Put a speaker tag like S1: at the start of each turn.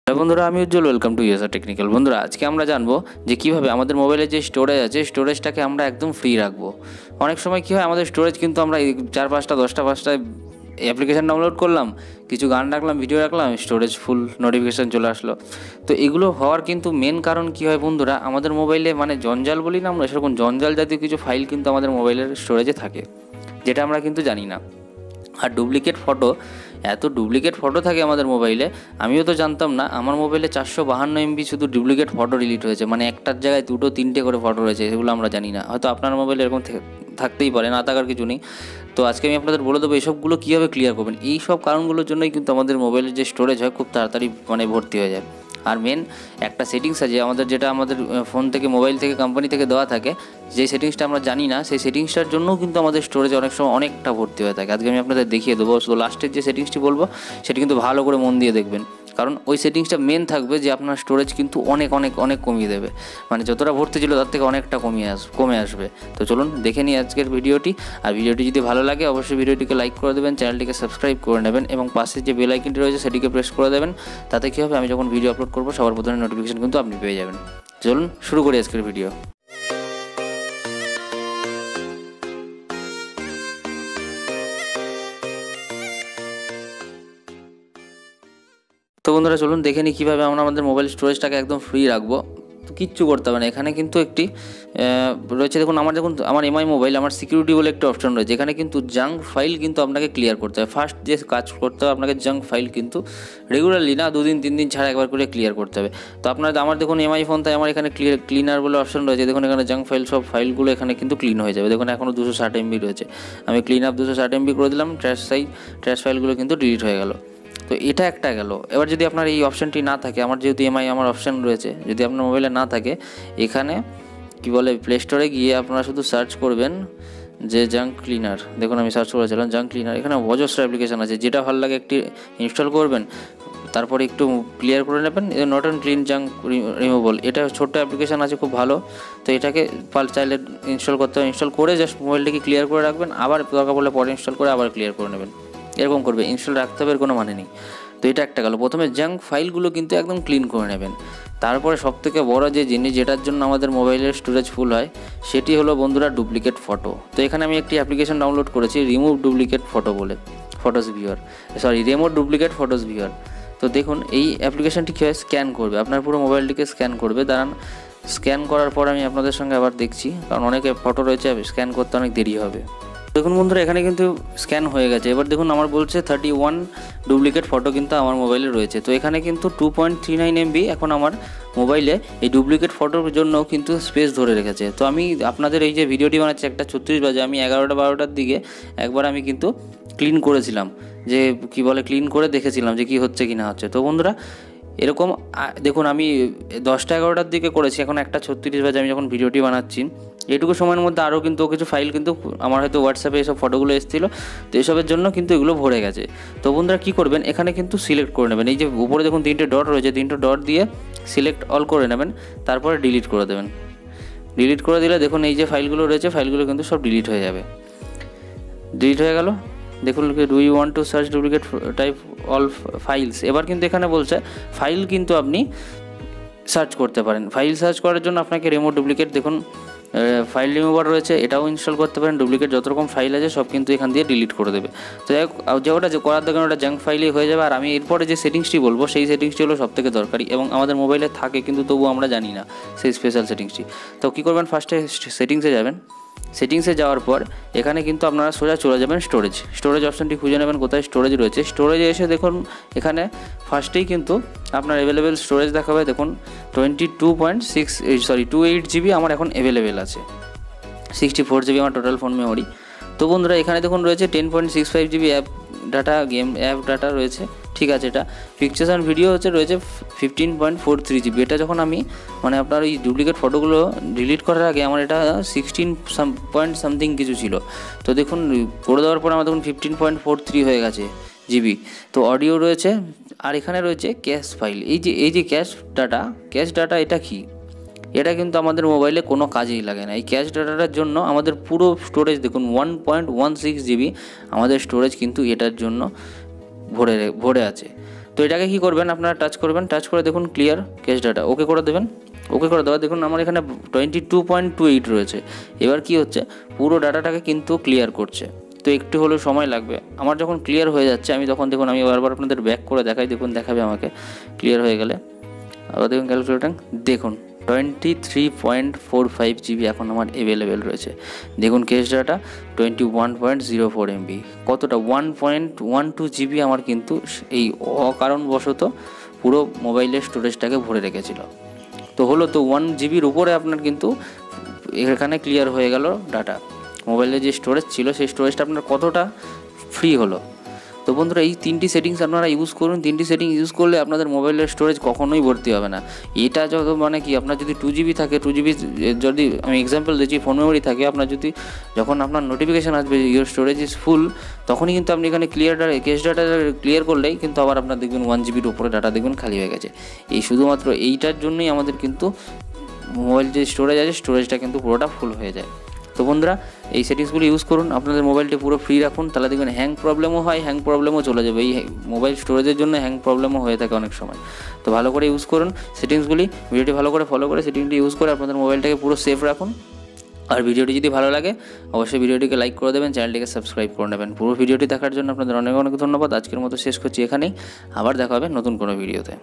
S1: Hello বন্ধুরা, আমি Ujjwal. Welcome to USR technical. বন্ধুরা, আজকে আমরা জানবো যে কীভাবে আমাদের মোবাইলে যে স্টোরেজ আছে, স্টোরেজটাকে আমরা একদম ফ্রি রাখবো। অনেক সময় কী হয়, আমাদের স্টোরেজ কিন্তু আমরা 4-5টা 10টা অ্যাপ্লিকেশান ডাউনলোড করলাম, কিছু গান রাখলাম, ভিডিও রাখলাম, স্টোরেজ ফুল নোটিফিকেশান চলে আসলো। তো এগুলো হওয়ার কিন্তু মেন কারণ কী হয় বন্ধুরা, আমাদের মোবাইলে মানে জঞ্জাল বলি না আমরা, সেরকম জঞ্জাল জাতীয় কিছু ফাইল কিন্তু আমাদের মোবাইলের স্টোরেজে থাকে, যেটা আমরা কিন্তু জানি না। আর ডুপ্লিকেট ফটো, এত ডুপ্লিকেট ফটো থাকে আমাদের মোবাইলে, আমিও তো জানতাম না। আমার মোবাইলে 452 MB শুধু ডুপ্লিকেট ফটো ডিলিট হয়েছে, মানে একটার জায়গায় 2-3টে করে ফটো রয়েছে, সেগুলো আমরা জানি না। হয়তো আপনার মোবাইলে এরকম থাকতেই পারে, না থাকার কিছু নেই। তো আজকে আমি আপনাদের বলে দেবো এসবগুলো কীভাবে ক্লিয়ার করবেন। এই সব কারণগুলোর জন্যই কিন্তু আমাদের মোবাইলের যে স্টোরেজ হয় খুব তাড়াতাড়ি মানে ভর্তি হয়ে যায়। আর মেন একটা সেটিংস আছে আমাদের, যেটা আমাদের ফোন থেকে, মোবাইল থেকে, কোম্পানি থেকে দেওয়া থাকে, যে সেটিংসটা আমরা জানি না, সেই সেটিংসটার জন্যও কিন্তু আমাদের স্টোরেজ অনেক সময় অনেকটা ভর্তি হয়ে থাকে। আজকে আমি আপনাদের দেখিয়ে দেবো। শুধু লাস্টের যে সেটিংসটি বলবো সেটি কিন্তু ভালো করে মন দিয়ে দেখবেন, কারণ ওই সেটিংসটা মেন থাকবে যে আপনার স্টোরেজ কিন্তু অনেক অনেক অনেক কমিয়ে দেবে। মানে যতটা ভর্তি ছিল তার থেকে অনেকটা কমে আসবে। তো চলুন দেখে নিই আজকের ভিডিওটি। আর ভিডিওটি যদি ভালো লাগে অবশ্যই ভিডিওটিকে লাইক করে দেবেন, চ্যানেলটিকে সাবস্ক্রাইব করে নেবেন এবং পাশে যে বেল আইকনটি রয়েছে সেটিকে প্রেস করে দেবেন। তাতে কী হবে, আমি যখন ভিডিও আপলোড করবো সবার প্রথমে নোটিফিকেশন কিন্তু আপনি পেয়ে যাবেন। চলুন শুরু করি আজকের ভিডিও। তো বন্ধুরা, চলুন দেখে নিই কীভাবে আমরা আমাদের মোবাইল স্টোরেজটাকে একদম ফ্রি রাখবো। তো কিচ্ছু করতে হবে না, এখানে কিন্তু একটি রয়েছে। দেখুন আমার এমআই মোবাইল, আমার সিকিউরিটি বলে একটা অপশন রয়েছে। এখানে কিন্তু জাঙ্ক ফাইল কিন্তু আপনাকে ক্লিয়ার করতে হবে। ফার্স্ট যে কাজ করতে হবে আপনাকে, জাঙ্ক ফাইল কিন্তু রেগুলারলি না, 2-3 দিন ছাড়া একবার করে ক্লিয়ার করতে হবে। তো আমার দেখুন এমআই ফোন, তাই আমার এখানে ক্লিনার বলে অপশন রয়েছে। দেখুন এখানে জাঙ্ক ফাইল, সব ফাইলগুলো এখানে কিন্তু ক্লিন হয়ে যাবে। দেখুন এখনও 260 MB রয়েছে, আমি ক্লিন আপ 260 MB করে দিলাম, ট্র্যাশ ফাইলগুলো কিন্তু ডিলিট হয়ে গেল। তো এটা একটা গেল। এবার যদি আপনার এই অপশানটি না থাকে, আমার যেহেতু এমআই আমার অপশান রয়েছে, যদি আপনার মোবাইলে না থাকে, এখানে কি বলে প্লে স্টোরে গিয়ে আপনারা শুধু সার্চ করবেন যে জাঙ্ক ক্লিনার। দেখুন আমি সার্চ করেছিলাম জাঙ্ক ক্লিনার, এখানে অজস্র অ্যাপ্লিকেশান আছে, যেটা ভালো লাগে একটি ইনস্টল করবেন, তারপরে একটু ক্লিয়ার করে নেবেন। Not and clean junk removal, এটা ছোট্ট অ্যাপ্লিকেশান আছে, খুব ভালো। তো এটাকে চাইলে ইনস্টল করতে হবে। ইনস্টল করে জাস্ট মোবাইলটাকে ক্লিয়ার করে রাখবেন, আবার দরকার পড়লে পরে ইনস্টল করে আবার ক্লিয়ার করে নেবেন। এরকম করবে, ইনস্টল রাখতে হবে, এর কোনো মানে নেই। তো এটা একটা গেল। প্রথমে জাঙ্ক ফাইলগুলো কিন্তু একদম ক্লিন করে নেবেন। তারপরে সবথেকে বড় যে জিনিস, যেটার জন্য আমাদের মোবাইলের স্টোরেজ ফুল হয়, সেটি হলো বন্ধুরা ডুপ্লিকেট ফটো। তো এখানে আমি একটি অ্যাপ্লিকেশন ডাউনলোড করেছি, রিমুভ ডুপ্লিকেট ফটো বলে, রিমুভ ডুপ্লিকেট ফটোস ভিউয়ার। তো দেখুন এই অ্যাপ্লিকেশনটি কী হয়, স্ক্যান করবে আপনার পুরো মোবাইলটিকে, স্ক্যান করবে। দাঁড়ান, স্ক্যান করার পর আমি আপনাদের সঙ্গে আবার দেখছি, কারণ অনেকে ফটো রয়েছে, স্ক্যান করতে অনেক দেরি হবে। দেখুন বন্ধুরা, এখানে কিন্তু স্ক্যান হয়ে গেছে। এবার দেখুন আমার বলছে 31 ডুপ্লিকেট ফটো কিন্তু আমার মোবাইলে রয়েছে। তো এখানে কিন্তু 2.39 MB এখন আমার মোবাইলে এই ডুপ্লিকেট ফটোর জন্য কিন্তু স্পেস ধরে রেখেছে। তো আমি আপনাদের এই যে ভিডিওটি বানাচ্ছি 1:36 বাজে, আমি 11টা-12টার দিকে একবার আমি কিন্তু ক্লিন করেছিলাম, যে কি বলে ক্লিন করে দেখেছিলাম যে কি হচ্ছে কি না হচ্ছে। তো বন্ধুরা এরকম দেখুন আমি 10টা-11টার দিকে করেছি, এখন 1:36 বাজে আমি যখন ভিডিওটি বানাচ্ছি। এইটুকু সময়ের মধ্যে আরও কিন্তু কিছু ফাইল কিন্তু আমার হয়তো হোয়াটসঅ্যাপে এসব ফটোগুলো এসেছিলো, তো এসবের জন্য কিন্তু এগুলো ভরে গেছে। তো বন্ধুরা কী করবেন, এখানে কিন্তু সিলেক্ট করে নেবেন। এই যে উপরে দেখুন 3টে ডট রয়েছে, 3টে ডট দিয়ে সিলেক্ট অল করে নেবেন, তারপরে ডিলিট করে দেবেন। ডিলিট করে দিলে দেখুন এই যে ফাইলগুলো রয়েছে, ফাইলগুলো কিন্তু সব ডিলিট হয়ে যাবে। ডিলিট হয়ে গেল। দেখুন do you want to search duplicate type all files. এবার কিন্তু এখানে বলছে ফাইল কিন্তু আপনি সার্চ করতে পারেন। ফাইল সার্চ করার জন্য আপনাকে রিমুভ ডুপ্লিকেট, দেখুন ফাইল রিমুভার রয়েছে, এটাও ইনস্টল করতে পারেন। ডুপ্লিকেট যত রকম ফাইল আছে সব কিন্তু এখান দিয়ে ডিলিট করে দেবে। তো যাই হোক, যে করার দরকার ওটা জাঙ্ক ফাইলই হয়ে যাবে। আর আমি এরপরে যে সেটিংসটি বলবো, সেই সেটিংসটি হলো সবথেকে দরকারি এবং আমাদের মোবাইলে থাকে কিন্তু তবু আমরা জানি না সেই স্পেশাল সেটিংসটি। তো কী করবেন, ফার্স্টে সেটিংসে যাবেন। সেটিংসে যাওয়ার পর এখানে কিন্তু আপনারা সোজা চলে যাবেন স্টোরেজ অপশানটি খুঁজে নেবেন কোথায় স্টোরেজ রয়েছে। স্টোরেজে এসে দেখুন এখানে ফার্স্টেই কিন্তু আপনার অ্যাভেলেবেল স্টোরেজ দেখাবে। দেখুন 28 GB আমার এখন অ্যাভেলেবেল আছে, 64 GB আমার টোটাল ফোন মেমোরি। তো বন্ধুরা এখানে দেখুন রয়েছে 10.65 GB গেম অ্যাপ ডাটা রয়েছে, ঠিক আছে। এটা পিকচার্স অ্যান্ড ভিডিও রয়েছে 15.43 GB। এটা যখন আমি মানে আপনার এই ডুপ্লিকেট ফটোগুলো ডিলিট করার আগে আমার এটা 16 পয়েন্ট সামথিং কিছু ছিল। তো দেখুন করে দেওয়ার পর আমার দেখুন 15.43 হয়ে গেছে জিবি। তো অডিও রয়েছে, আর এখানে রয়েছে ক্যাশ ফাইল। এই যে ক্যাশ ডাটা এটা কি, এটা কিন্তু আমাদের মোবাইলে কোনো কাজেই লাগে না। এই ক্যাশ ডাটাটার জন্য আমাদের পুরো স্টোরেজ দেখুন 1.16 GB আমাদের স্টোরেজ কিন্তু এটার জন্য ভরে আছে। তো এটাকে কী করবেন, আপনারা টাচ করবেন, টাচ করে দেখুন ক্লিয়ার ক্যাশ ডাটা, ওকে করে দেবেন। ওকে করে দেওয়া দেখুন আমার এখানে 22.28 রয়েছে। এবার কি হচ্ছে, পুরো ডাটাটাকে কিন্তু ক্লিয়ার করছে। তো একটু হলেও সময় লাগবে। আমার যখন ক্লিয়ার হয়ে যাচ্ছে আমি তখন দেখুন, আমি বারবার আপনাদের ব্যাক করে দেখাই, দেখুন দেখাবে আমাকে ক্লিয়ার হয়ে গেলে। আবার দেখুন ক্যালকুলেটার, দেখুন 23.45 জিবি এখন আমার অ্যাভেলেবেল রয়েছে। দেখুন ক্যাশ ডাটা 21.04 এমবি, কতটা 1.12 জিবি আমার কিন্তু এই অকারণবশত পুরো মোবাইলের স্টোরেজটাকে ভরে রেখেছিল। তো হলো তো 1 জিবির উপরে আপনার কিন্তু এখানে ক্লিয়ার হয়ে গেল ডাটা। মোবাইলে যে স্টোরেজ ছিল সেই স্টোরেজটা আপনার কতটা ফ্রি হলো। তো বন্ধুরা এই 3টি সেটিংস আপনারা ইউজ করুন। 3টি সেটিংস ইউজ করলে আপনাদের মোবাইলের স্টোরেজ কখনোই ভর্তি হবে না। এটা যত মানে কি, আপনার যদি 2 জিবি থাকে, 2 জিবি যদি আমি এক্সাম্পল দিচ্ছি, ফোন মেমোরি থাকে, আপনার যদি যখন আপনার নোটিফিকেশান আসবে ইউর স্টোরেজ ইজ ফুল, তখনই কিন্তু আপনি এখানে ক্যাশ ডাটা ক্লিয়ার করলেই কিন্তু আবার আপনার দেখবেন 1 জিবির উপরে ডাটা দেখবেন খালি হয়ে গেছে। এই শুধুমাত্র এইটার জন্যই আমাদের কিন্তু মোবাইল যে স্টোরেজ আছে স্টোরেজটা কিন্তু পুরোটা ফুল হয়ে যায়। তো বন্ধুরা এই সেটিংসগুলো ইউজ করুন, আপনাদের মোবাইলটি পুরো ফ্রি রাখুন, তাহলে দেখবেন হ্যাং প্রবলেমও হয়, হ্যাং প্রবলেমও চলে যাবে। এই মোবাইল স্টোরেজের জন্য হ্যাং প্রবলেমও হয়ে থাকে অনেক সময়। তো ভালো করে ইউজ করুন সেটিংসগুলি, ভিডিওটি ভালো করে ফলো করে সেটিংটি ইউজ করে আপনাদের মোবাইলটাকে পুরো সেফ রাখুন। আর ভিডিওটি যদি ভালো লাগে অবশ্যই ভিডিওটিকে লাইক করে দেবেন, চ্যানেলটিকে সাবস্ক্রাইব করে নেবেন। পুরো ভিডিওটি দেখার জন্য আপনাদের অনেক অনেক ধন্যবাদ। আজকের মতো শেষ করছি এখানেই, আবার দেখা হবে নতুন কোনো ভিডিওতে।